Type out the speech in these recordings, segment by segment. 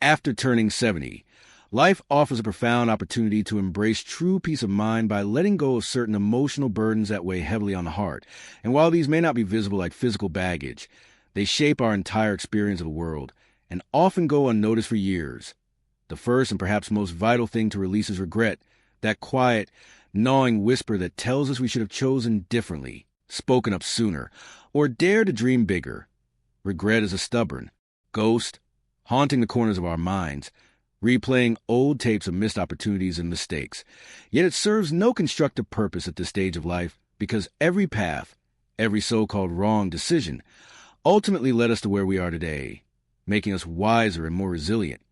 After turning 70, life offers a profound opportunity to embrace true peace of mind by letting go of certain emotional burdens that weigh heavily on the heart. And while these may not be visible like physical baggage, they shape our entire experience of the world and often go unnoticed for years. The first and perhaps most vital thing to release is regret, that quiet, gnawing whisper that tells us we should have chosen differently, spoken up sooner, or dared to dream bigger. Regret is a stubborn ghost, haunting the corners of our minds, replaying old tapes of missed opportunities and mistakes. Yet it serves no constructive purpose at this stage of life, because every path, every so-called wrong decision, ultimately led us to where we are today, making us wiser and more resilient.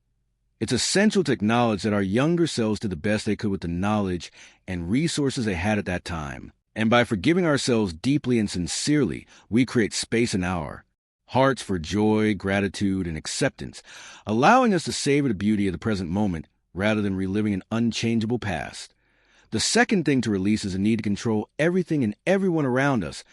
It's essential to acknowledge that our younger selves did the best they could with the knowledge and resources they had at that time. And by forgiving ourselves deeply and sincerely, we create space in our hearts for joy, gratitude, and acceptance, allowing us to savor the beauty of the present moment rather than reliving an unchangeable past. The second thing to release is the need to control everything and everyone around us,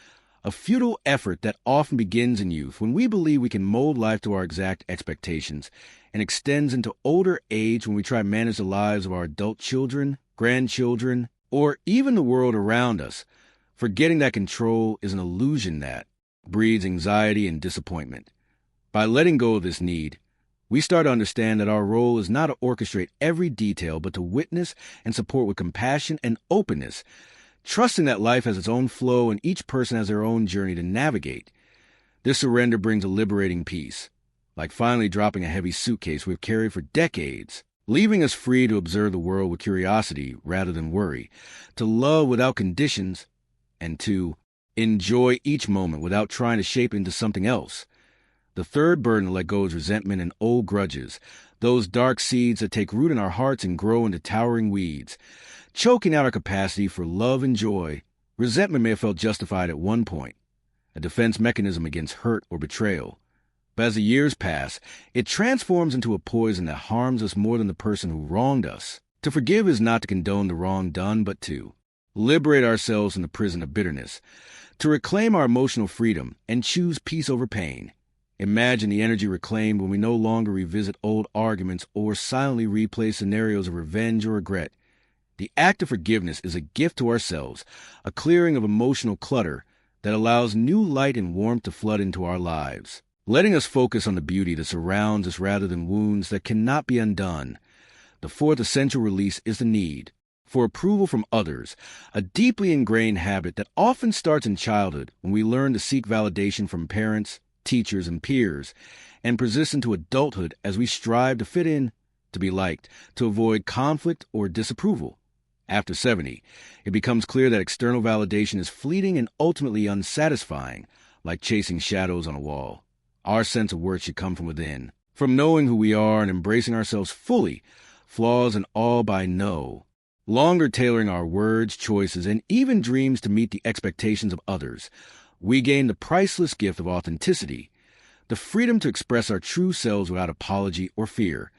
a futile effort that often begins in youth when we believe we can mold life to our exact expectations and extends into older age when we try to manage the lives of our adult children, grandchildren, or even the world around us, forgetting that control is an illusion that breeds anxiety and disappointment. By letting go of this need, we start to understand that our role is not to orchestrate every detail, but to witness and support with compassion and openness, trusting that life has its own flow and each person has their own journey to navigate. This surrender brings a liberating peace, like finally dropping a heavy suitcase we've carried for decades, leaving us free to observe the world with curiosity rather than worry, to love without conditions, and to enjoy each moment without trying to shape it into something else. The third burden to let go is resentment and old grudges, those dark seeds that take root in our hearts and grow into towering weeds, choking out our capacity for love and joy. Resentment may have felt justified at one point, a defense mechanism against hurt or betrayal. But as the years pass, it transforms into a poison that harms us more than the person who wronged us. To forgive is not to condone the wrong done, but to liberate ourselves from the prison of bitterness, to reclaim our emotional freedom and choose peace over pain. Imagine the energy reclaimed when we no longer revisit old arguments or silently replay scenarios of revenge or regret. The act of forgiveness is a gift to ourselves, a clearing of emotional clutter that allows new light and warmth to flood into our lives, letting us focus on the beauty that surrounds us rather than wounds that cannot be undone. The fourth essential release is the need for approval from others, a deeply ingrained habit that often starts in childhood when we learn to seek validation from parents, teachers, and peers, and persists into adulthood as we strive to fit in, to be liked, to avoid conflict or disapproval. After 70, it becomes clear that external validation is fleeting and ultimately unsatisfying, like chasing shadows on a wall. Our sense of worth should come from within, from knowing who we are and embracing ourselves fully, flaws and all by no longer tailoring our words, choices, and even dreams to meet the expectations of others. We gain the priceless gift of authenticity, the freedom to express our true selves without apology or fear.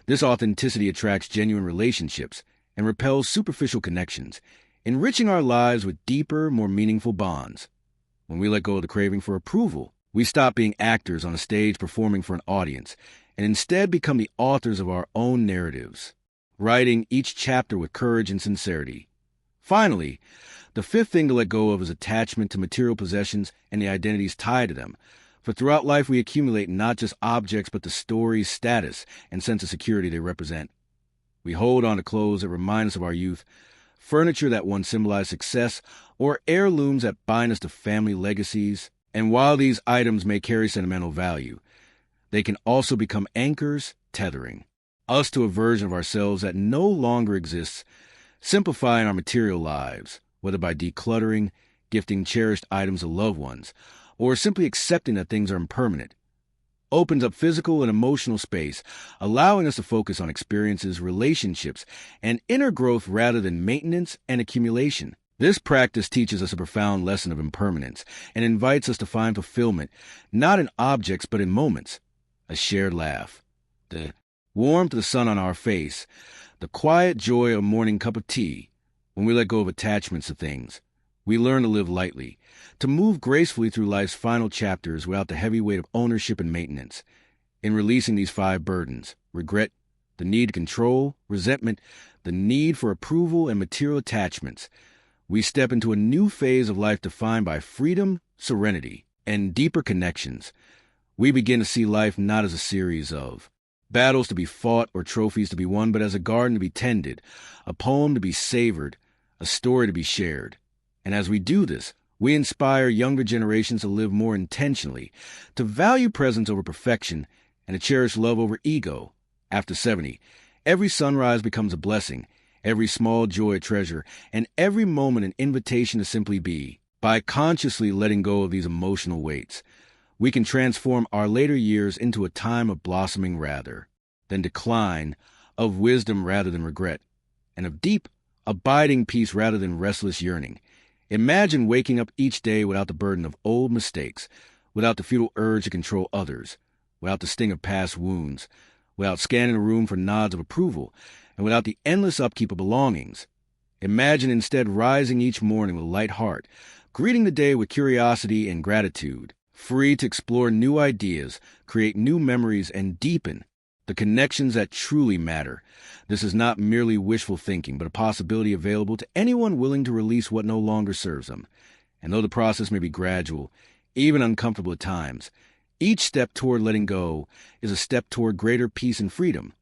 This authenticity attracts genuine relationships and repels superficial connections, enriching our lives with deeper, more meaningful bonds. When we let go of the craving for approval, we stop being actors on a stage performing for an audience, and instead become the authors of our own narratives, writing each chapter with courage and sincerity. Finally, the fifth thing to let go of is attachment to material possessions and the identities tied to them. For throughout life we accumulate not just objects but the stories, status, and sense of security they represent. We hold on to clothes that remind us of our youth, furniture that once symbolized success, or heirlooms that bind us to family legacies. And while these items may carry sentimental value, they can also become anchors, tethering us to a version of ourselves that no longer exists, simplifying our material lives, whether by decluttering, gifting cherished items to loved ones, or simply accepting that things are impermanent. Opens up physical and emotional space, allowing us to focus on experiences, relationships, and inner growth rather than maintenance and accumulation. This practice teaches us a profound lesson of impermanence and invites us to find fulfillment not in objects but in moments. A shared laugh, the warmth of the sun on our face, the quiet joy of a morning cup of tea. When we let go of attachments to things, we learn to live lightly, to move gracefully through life's final chapters without the heavy weight of ownership and maintenance. In releasing these 5 burdens, regret, the need to control, resentment, the need for approval, and material attachments. We step into a new phase of life defined by freedom, serenity, and deeper connections. We begin to see life not as a series of battles to be fought or trophies to be won, but as a garden to be tended, a poem to be savored, a story to be shared. And as we do this, we inspire younger generations to live more intentionally, to value presence over perfection, and to cherish love over ego. After 70, every sunrise becomes a blessing, every small joy a treasure, and every moment an invitation to simply be. By consciously letting go of these emotional weights, we can transform our later years into a time of blossoming rather than decline, of wisdom rather than regret, and of deep, abiding peace rather than restless yearning. Imagine waking up each day without the burden of old mistakes, without the futile urge to control others, without the sting of past wounds, without scanning the room for nods of approval, and without the endless upkeep of belongings. Imagine instead rising each morning with a light heart, greeting the day with curiosity and gratitude, free to explore new ideas, create new memories, and deepen the connections that truly matter. This is not merely wishful thinking, but a possibility available to anyone willing to release what no longer serves them. And though the process may be gradual, even uncomfortable at times, each step toward letting go is a step toward greater peace and freedom.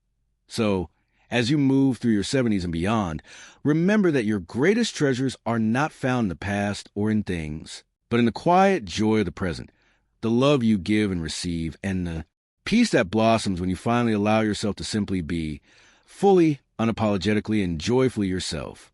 So, as you move through your 70s and beyond, remember that your greatest treasures are not found in the past or in things, but in the quiet joy of the present, the love you give and receive, and the peace that blossoms when you finally allow yourself to simply be, fully, unapologetically, and joyfully yourself.